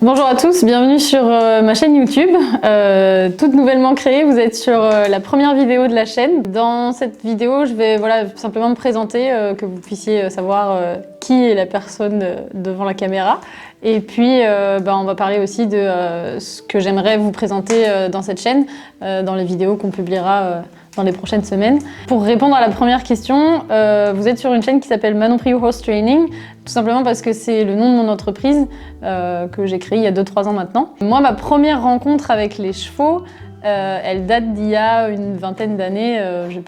Bonjour à tous, bienvenue sur ma chaîne YouTube, toute nouvellement créée. Vous êtes sur la première vidéo de la chaîne. Dans cette vidéo, je vais simplement me présenter, que vous puissiez savoir qui est la personne devant la caméra. Et puis, on va parler aussi de ce que j'aimerais vous présenter dans cette chaîne, dans les vidéos qu'on publiera dans les prochaines semaines. Pour répondre à la première question, vous êtes sur une chaîne qui s'appelle Manon Priou Horse Training, tout simplement parce que c'est le nom de mon entreprise que j'ai créée il y a 2-3 ans maintenant. Moi, ma première rencontre avec les chevaux, elle date d'il y a une vingtaine d'années. J'ai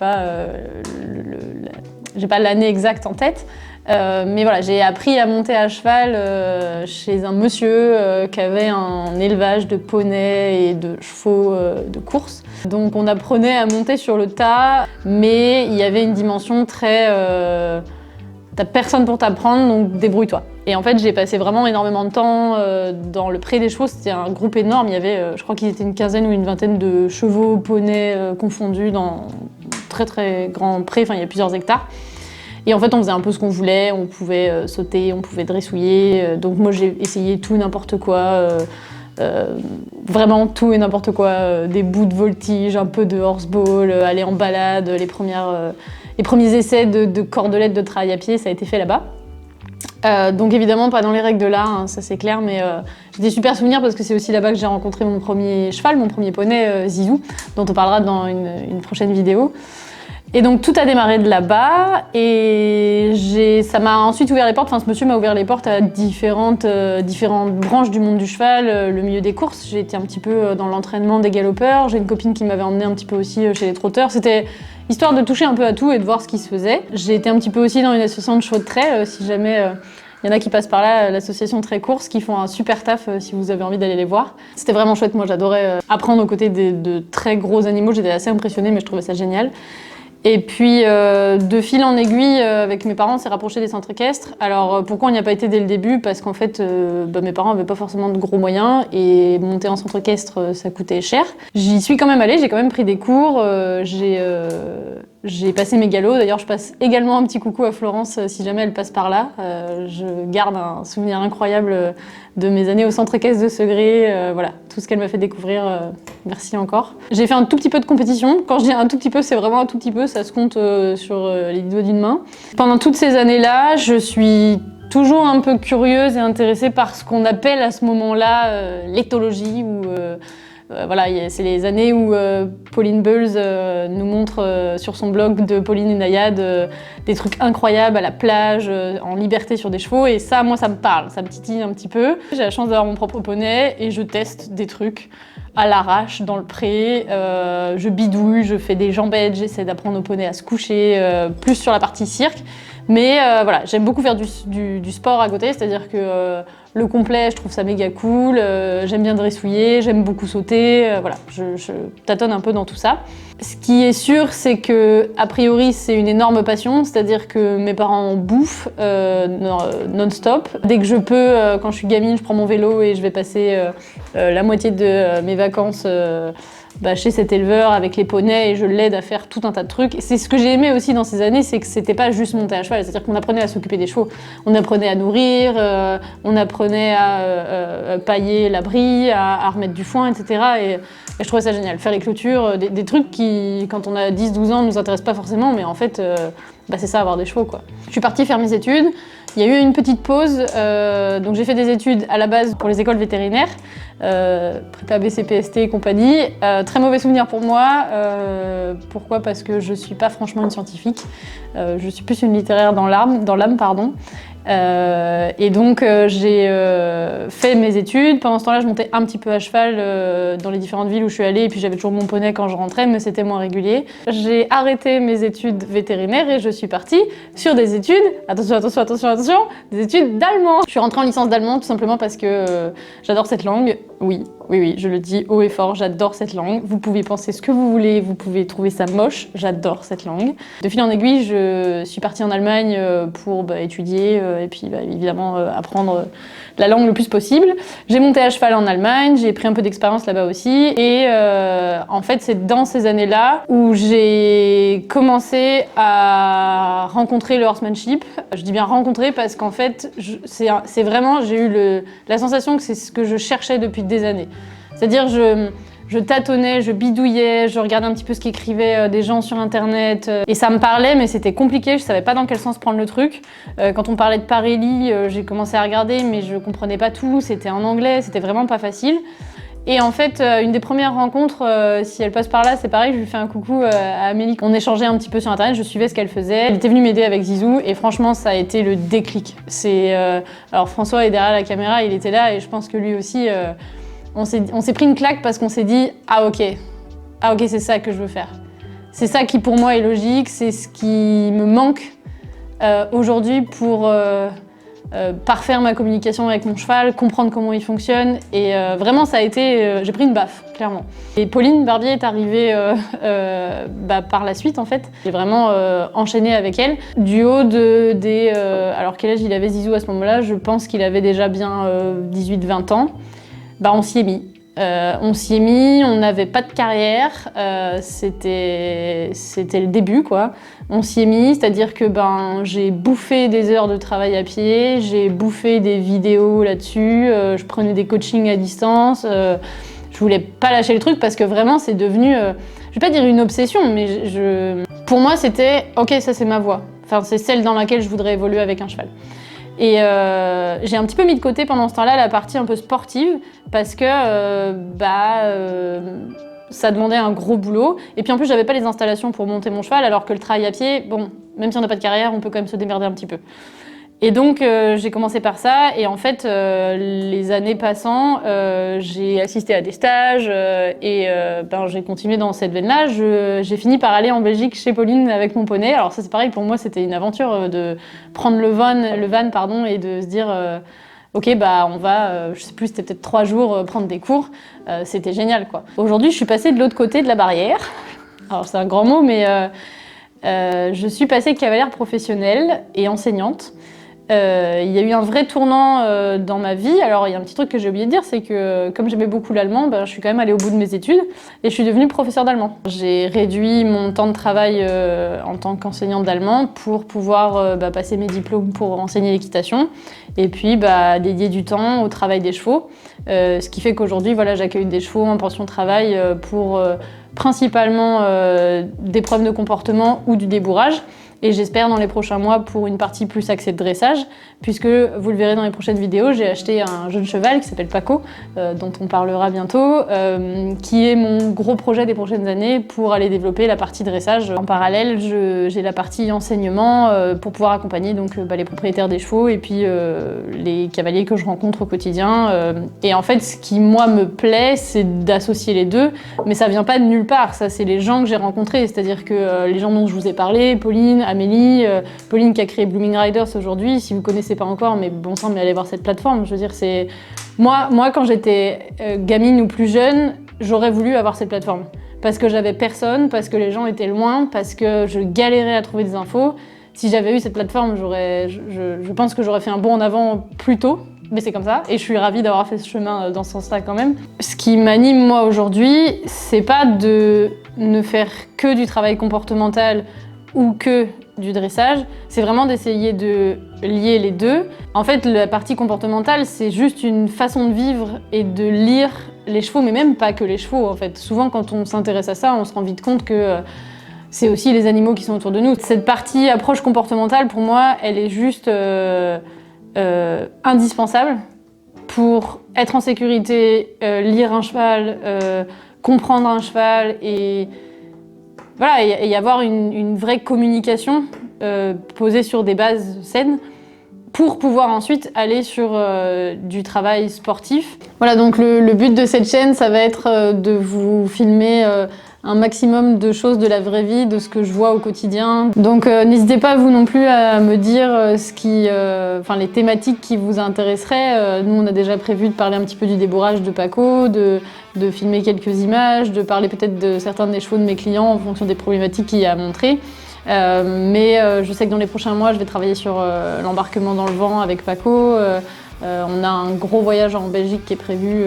pas l'année exacte en tête. Mais voilà, j'ai appris à monter à cheval chez un monsieur qui avait un élevage de poneys et de chevaux de course. Donc on apprenait à monter sur le tas, mais il y avait une dimension très... t'as personne pour t'apprendre, donc débrouille-toi. Et en fait, j'ai passé vraiment énormément de temps dans le pré des chevaux. C'était un groupe énorme, il y avait, je crois qu'ils étaient une quinzaine ou une vingtaine de chevaux, poneys confondus dans très très grands prés, enfin il y a plusieurs hectares. Et en fait, on faisait un peu ce qu'on voulait, on pouvait sauter, on pouvait dressouiller. Donc moi, j'ai essayé tout et n'importe quoi, vraiment tout et n'importe quoi. Des bouts de voltige, un peu de horseball, aller en balade, les premiers essais de cordelettes de travail à pied, ça a été fait là-bas. Donc évidemment, pas dans les règles de l'art, hein, ça c'est clair, mais j'ai des super souvenirs parce que c'est aussi là-bas que j'ai rencontré mon premier cheval, mon premier poney, Zizou, dont on parlera dans une prochaine vidéo. Et donc tout a démarré de là-bas et ça m'a ensuite ouvert les portes, enfin ce monsieur m'a ouvert les portes à différentes branches du monde du cheval, le milieu des courses. J'ai été un petit peu dans l'entraînement des galopeurs, j'ai une copine qui m'avait emmenée un petit peu aussi chez les trotteurs. C'était histoire de toucher un peu à tout et de voir ce qui se faisait. J'ai été un petit peu aussi dans une association de chevaux de trait, si jamais il y en a qui passent par là, l'association Trait Course, qui font un super taf si vous avez envie d'aller les voir. C'était vraiment chouette, moi j'adorais apprendre aux côtés de très gros animaux, j'étais assez impressionnée mais je trouvais ça génial. Et puis, de fil en aiguille, avec mes parents, on s'est rapproché des centres équestres. Alors, pourquoi on n'y a pas été dès le début? Parce qu'en fait, mes parents n'avaient pas forcément de gros moyens et monter en centre équestre, ça coûtait cher. J'y suis quand même allée, j'ai quand même pris des cours, j'ai passé mes galops. D'ailleurs, je passe également un petit coucou à Florence si jamais elle passe par là. Je garde un souvenir incroyable de mes années au centre équestre de Segré. Voilà, tout ce qu'elle m'a fait découvrir, merci encore. J'ai fait un tout petit peu de compétition. Quand je dis un tout petit peu, c'est vraiment un tout petit peu, ça se compte sur les doigts d'une main. Pendant toutes ces années-là, je suis toujours un peu curieuse et intéressée par ce qu'on appelle à ce moment-là l'éthologie ou... voilà, c'est les années où Pauline Beuls nous montre sur son blog de Pauline et Nayade des trucs incroyables à la plage, en liberté sur des chevaux, et ça, moi, ça me parle, ça me titille un petit peu. J'ai la chance d'avoir mon propre poney et je teste des trucs à l'arrache dans le pré, je bidouille, je fais des jambettes, j'essaie d'apprendre au poney à se coucher, plus sur la partie cirque. Mais voilà, j'aime beaucoup faire du sport à côté, c'est-à-dire que le complet, je trouve ça méga cool, j'aime bien dressouiller, j'aime beaucoup sauter, voilà, je tâtonne un peu dans tout ça. Ce qui est sûr, c'est que, a priori, c'est une énorme passion, c'est-à-dire que mes parents bouffent non-stop. Dès que je peux, quand je suis gamine, je prends mon vélo et je vais passer la moitié de mes vacances chez cet éleveur avec les poneys et je l'aide à faire tout un tas de trucs. C'est ce que j'ai aimé aussi dans ces années, c'est que c'était pas juste monter à cheval, c'est-à-dire qu'on apprenait à s'occuper des chevaux, on apprenait à nourrir, on apprenait à pailler l'abri, à remettre du foin, etc. Et je trouvais ça génial, faire les clôtures, des trucs qui, quand on a 10-12 ans, ne nous intéressent pas forcément, mais en fait, c'est ça, avoir des chevaux, quoi. Je suis partie faire mes études. Il y a eu une petite pause, donc j'ai fait des études à la base pour les écoles vétérinaires, prépa BCPST et compagnie. Très mauvais souvenir pour moi. Pourquoi? Parce que je suis pas franchement une scientifique. Je suis plus une littéraire dans l'âme, pardon. Et donc j'ai fait mes études. Pendant ce temps-là, je montais un petit peu à cheval dans les différentes villes où je suis allée, et puis j'avais toujours mon poney quand je rentrais, mais c'était moins régulier. J'ai arrêté mes études vétérinaires et je suis partie sur des études, attention, des études d'allemand. Je suis rentrée en licence d'allemand tout simplement parce que j'adore cette langue. Oui, je le dis haut et fort, j'adore cette langue. Vous pouvez penser ce que vous voulez, vous pouvez trouver ça moche, j'adore cette langue. De fil en aiguille, je suis partie en Allemagne pour étudier et puis évidemment apprendre la langue le plus possible. J'ai monté à cheval en Allemagne, j'ai pris un peu d'expérience là-bas aussi et en fait c'est dans ces années-là où j'ai commencé à rencontrer le horsemanship. Je dis bien rencontrer parce qu'en fait c'est vraiment, j'ai eu la sensation que c'est ce que je cherchais depuis des années. C'est-à-dire je tâtonnais, je bidouillais, je regardais un petit peu ce qu'écrivaient des gens sur internet et ça me parlait mais c'était compliqué, je savais pas dans quel sens prendre le truc. Quand on parlait de Parelli, j'ai commencé à regarder mais je comprenais pas tout, c'était en anglais, c'était vraiment pas facile. Et en fait, une des premières rencontres, si elle passe par là, c'est pareil, je lui fais un coucou à Amélie. On échangeait un petit peu sur internet, je suivais ce qu'elle faisait. Elle était venue m'aider avec Zizou et franchement, ça a été le déclic. Alors François est derrière la caméra, il était là et je pense que lui aussi, on s'est pris une claque parce qu'on s'est dit « Ah ok, c'est ça que je veux faire ». C'est ça qui pour moi est logique, c'est ce qui me manque aujourd'hui pour parfaire ma communication avec mon cheval, comprendre comment il fonctionne et vraiment ça a été, j'ai pris une baffe, clairement. Et Pauline Barbier est arrivée par la suite en fait. J'ai vraiment enchaîné avec elle. Du haut alors quel âge il avait Zizou à ce moment-là? Je pense qu'il avait déjà bien 18-20 ans. On s'y est mis. On n'avait pas de carrière, c'était le début quoi. On s'y est mis, c'est-à-dire que j'ai bouffé des heures de travail à pied, j'ai bouffé des vidéos là-dessus, je prenais des coachings à distance, je voulais pas lâcher le truc parce que vraiment c'est devenu, je vais pas dire une obsession, mais pour moi c'était ok, ça c'est ma voie, enfin c'est celle dans laquelle je voudrais évoluer avec un cheval. Et j'ai un petit peu mis de côté pendant ce temps-là la partie un peu sportive parce que ça demandait un gros boulot. Et puis en plus, j'avais pas les installations pour monter mon cheval alors que le travail à pied, bon, même si on n'a pas de carrière, on peut quand même se démerder un petit peu. Et donc j'ai commencé par ça et en fait les années passant, j'ai assisté à des stages et j'ai continué dans cette veine-là. J'ai fini par aller en Belgique chez Pauline avec mon poney. Alors ça c'est pareil, pour moi c'était une aventure de prendre le van et de se dire ok on va, je sais plus, c'était peut-être 3 jours prendre des cours. C'était génial quoi. Aujourd'hui je suis passée de l'autre côté de la barrière. Alors c'est un grand mot mais je suis passée cavalière professionnelle et enseignante. Il y a eu un vrai tournant dans ma vie. Alors il y a un petit truc que j'ai oublié de dire, c'est que comme j'aimais beaucoup l'allemand, je suis quand même allée au bout de mes études et je suis devenue professeure d'allemand. J'ai réduit mon temps de travail en tant qu'enseignante d'allemand pour pouvoir passer mes diplômes pour enseigner l'équitation et puis dédier du temps au travail des chevaux. Ce qui fait qu'aujourd'hui j'accueille des chevaux en pension de travail pour principalement des problèmes de comportement ou du débourrage. Et j'espère dans les prochains mois pour une partie plus axée de dressage, puisque vous le verrez dans les prochaines vidéos, j'ai acheté un jeune cheval qui s'appelle Paco, dont on parlera bientôt, qui est mon gros projet des prochaines années pour aller développer la partie dressage. En parallèle, j'ai la partie enseignement pour pouvoir accompagner donc, les propriétaires des chevaux et puis les cavaliers que je rencontre au quotidien. Et en fait, ce qui moi me plaît, c'est d'associer les deux, mais ça vient pas de nulle part, ça c'est les gens que j'ai rencontrés, c'est-à-dire que les gens dont je vous ai parlé, Pauline, Amélie, Pauline qui a créé Blooming Riders aujourd'hui, si vous connaissez pas encore, mais bon sang, mais allez voir cette plateforme, je veux dire, c'est... Moi quand j'étais gamine ou plus jeune, j'aurais voulu avoir cette plateforme. Parce que j'avais personne, parce que les gens étaient loin, parce que je galérais à trouver des infos. Si j'avais eu cette plateforme, je pense que j'aurais fait un bond en avant plus tôt, mais c'est comme ça, et je suis ravie d'avoir fait ce chemin dans ce sens-là quand même. Ce qui m'anime moi aujourd'hui, c'est pas de ne faire que du travail comportemental ou que du dressage, c'est vraiment d'essayer de lier les deux. En fait, la partie comportementale, c'est juste une façon de vivre et de lire les chevaux, mais même pas que les chevaux en fait. Souvent, quand on s'intéresse à ça, on se rend vite compte que c'est aussi les animaux qui sont autour de nous. Cette partie approche comportementale, pour moi, elle est juste indispensable pour être en sécurité, lire un cheval, comprendre un cheval et voilà, et y avoir une vraie communication posée sur des bases saines pour pouvoir ensuite aller sur du travail sportif. Voilà, donc le but de cette chaîne, ça va être de vous filmer un maximum de choses de la vraie vie, de ce que je vois au quotidien. Donc n'hésitez pas vous non plus à me dire les thématiques qui vous intéresseraient. Nous on a déjà prévu de parler un petit peu du débourrage de Paco, de filmer quelques images, de parler peut-être de certains des chevaux de mes clients en fonction des problématiques qu'il y a à montrer. Mais je sais que dans les prochains mois, je vais travailler sur l'embarquement dans le vent avec Paco. On a un gros voyage en Belgique qui est prévu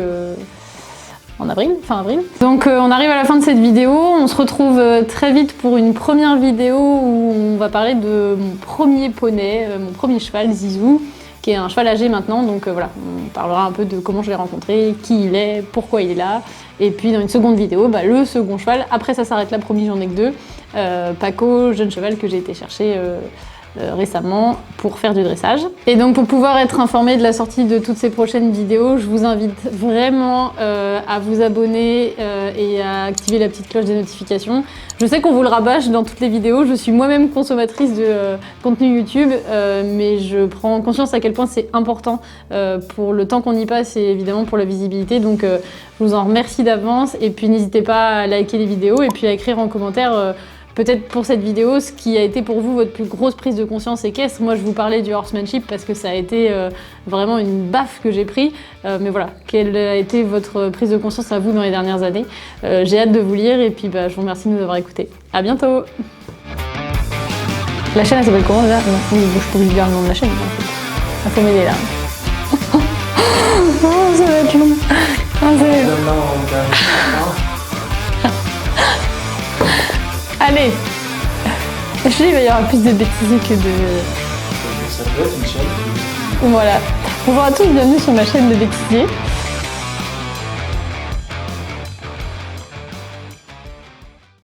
en avril, fin avril. Donc on arrive à la fin de cette vidéo. On se retrouve très vite pour une première vidéo où on va parler de mon premier poney, mon premier cheval, Zizou, qui est un cheval âgé maintenant. Donc voilà, on parlera un peu de comment je l'ai rencontré, qui il est, pourquoi il est là. Et puis dans une seconde vidéo, le second cheval. Après ça s'arrête là, promis, j'en ai que deux. Paco, jeune cheval que j'ai été chercher récemment pour faire du dressage. Et donc pour pouvoir être informé de la sortie de toutes ces prochaines vidéos, je vous invite vraiment à vous abonner et à activer la petite cloche des notifications. Je sais qu'on vous le rabâche dans toutes les vidéos, je suis moi-même consommatrice de contenu YouTube, mais je prends conscience à quel point c'est important pour le temps qu'on y passe et évidemment pour la visibilité. Donc je vous en remercie d'avance et puis n'hésitez pas à liker les vidéos et puis à écrire en commentaire peut-être pour cette vidéo, ce qui a été pour vous votre plus grosse prise de conscience équestre. Moi, je vous parlais du horsemanship parce que ça a été vraiment une baffe que j'ai pris. Mais voilà, quelle a été votre prise de conscience à vous dans les dernières années? J'ai hâte de vous lire et puis je vous remercie de nous avoir écoutés. À bientôt! La chaîne, elle s'appelle comment déjà? Non, oui, je peux lui dire le nom de la chaîne. Il faut m'aider là. Oh, ça va être long. Oh, ça va être long. Allez, je dis il va y avoir plus de bêtises que de... Ça peut être une chaîne. Voilà. Bonjour à tous, bienvenue sur ma chaîne de bêtisier.